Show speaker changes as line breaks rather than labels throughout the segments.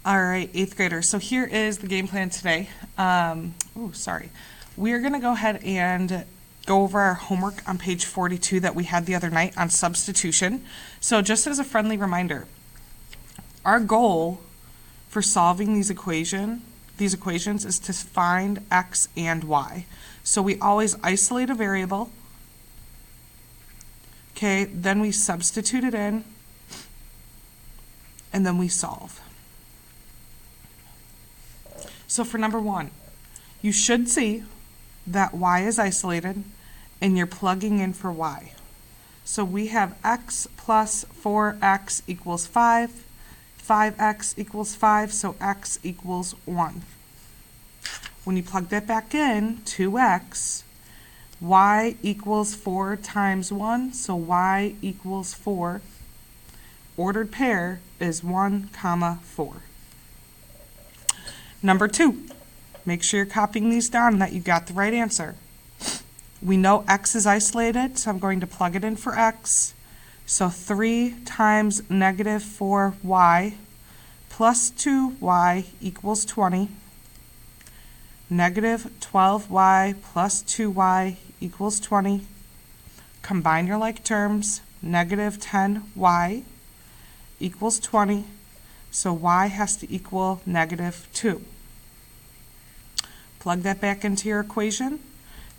All right, 8th graders. So here is the game plan today. We're going to go ahead and go over our homework on page 42 that we had the other night on substitution. So just as a friendly reminder, our goal for solving these equations is to find x and y. So we always isolate a variable. Okay, then we substitute it in, and then we solve. So for number 1, you should see that y is isolated and you're plugging in for y. So we have x plus 4x equals 5, 5x equals 5, so x equals 1. When you plug that back in, 2x, y equals 4 times 1, so y equals 4. Ordered pair is 1, 4. Number 2, make sure you're copying these down and that you got the right answer. We know x is isolated, so I'm going to plug it in for x. So 3 times negative 4y plus 2y equals 20. Negative 12y plus 2y equals 20. Combine your like terms. Negative 10y equals 20. So y has to equal negative 2. Plug that back into your equation,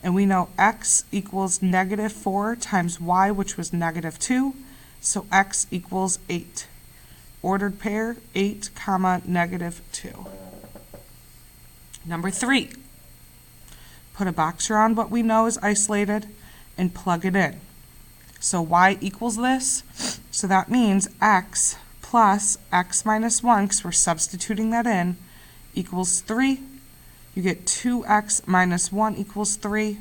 and we know x equals negative 4 times y, which was negative 2, so x equals 8. Ordered pair, 8, negative 2. Number 3, put a box around what we know is isolated and plug it in. So y equals this, so that means x plus x minus 1, because we're substituting that in, equals 3. You get 2x minus 1 equals 3.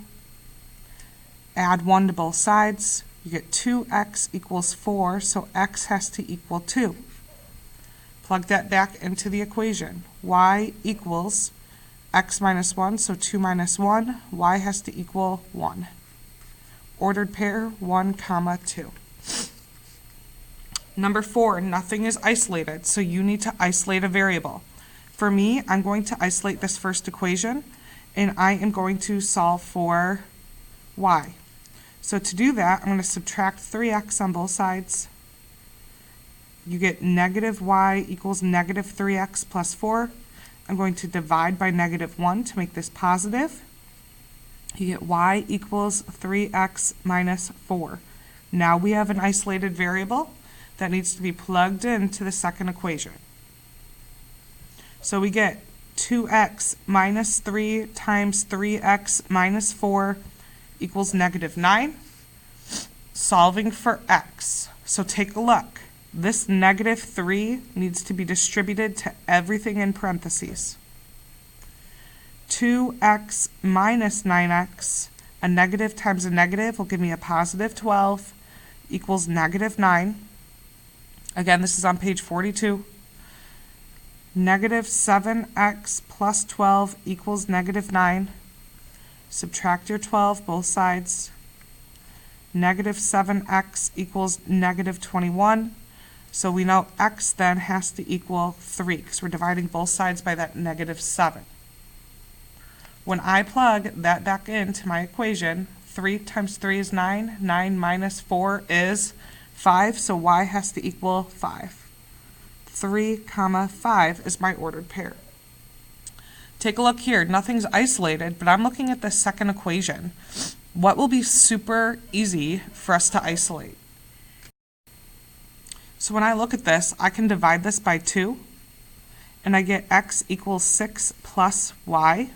Add 1 to both sides. You get 2x equals 4, so x has to equal 2. Plug that back into the equation. Y equals x minus 1, so 2 minus 1. Y has to equal 1. Ordered pair, 1, 2. Number 4, nothing is isolated, so you need to isolate a variable. For me, I'm going to isolate this first equation, and I am going to solve for y. So to do that, I'm going to subtract 3x on both sides. You get negative y equals negative 3x plus 4. I'm going to divide by negative 1 to make this positive. You get y equals 3x minus 4. Now we have an isolated variable that needs to be plugged into the second equation. So we get 2x minus 3 times 3x minus 4 equals negative 9. Solving for x. So take a look. This negative 3 needs to be distributed to everything in parentheses. 2x minus 9x, a negative times a negative will give me a positive 12, equals negative 9. Again, this is on page 42. Negative 7x plus 12 equals negative 9. Subtract your 12, both sides. Negative 7x equals negative 21. So we know x then has to equal 3 because we're dividing both sides by that negative 7. When I plug that back into my equation, 3 times 3 is 9. 9 minus 4 is 5, so y has to equal 5. 3, 5 is my ordered pair. Take a look here. Nothing's isolated, but I'm looking at the second equation. What will be super easy for us to isolate? So when I look at this, I can divide this by 2, and I get x equals 6 plus y.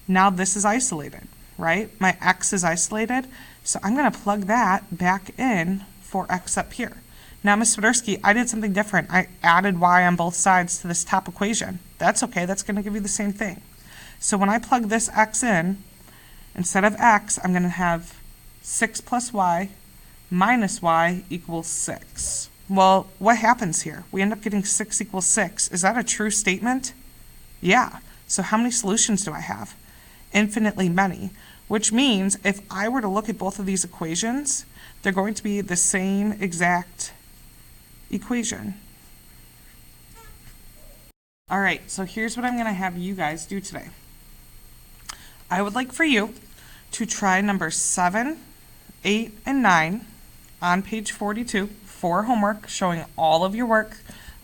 Now this is isolated, right? My x is isolated, so I'm going to plug that back in for x up here. Now, Ms. Swiderski, I did something different. I added y on both sides to this top equation. That's okay. That's going to give you the same thing. So when I plug this x in, instead of x, I'm going to have 6 plus y minus y equals 6. Well, what happens here? We end up getting 6 equals 6. Is that a true statement? Yeah. So how many solutions do I have? Infinitely many, which means if I were to look at both of these equations, they're going to be the same exact equation. All right, so here's what I'm going to have you guys do today. I would like for you to try number 7, 8, and 9 on page 42 for homework, showing all of your work.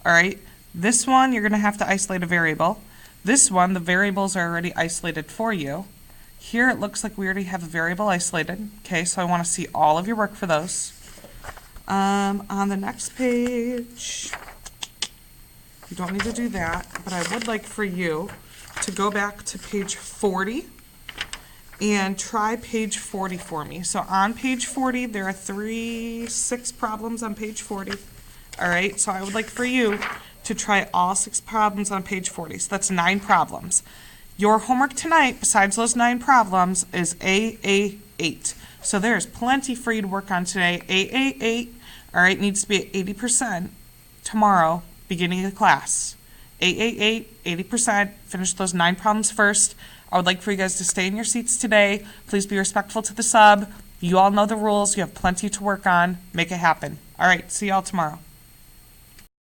All right, this one you're going to have to isolate a variable. This one, the variables are already isolated for you. Here it looks like we already have a variable isolated. Okay, so I want to see all of your work for those. On the next page, you don't need to do that, but I would like for you to go back to page 40 and try page 40 for me. So on page 40, there are 6 problems on page 40. All right, so I would like for you to try all 6 problems on page 40. So that's 9 problems. Your homework tonight, besides those 9 problems, is AA8. So there's plenty for you to work on today. AA8, all right, needs to be at 80% tomorrow, beginning of the class. AA8, 80%. Finish those 9 problems first. I would like for you guys to stay in your seats today. Please be respectful to the sub. You all know the rules. You have plenty to work on. Make it happen. All right, see y'all tomorrow.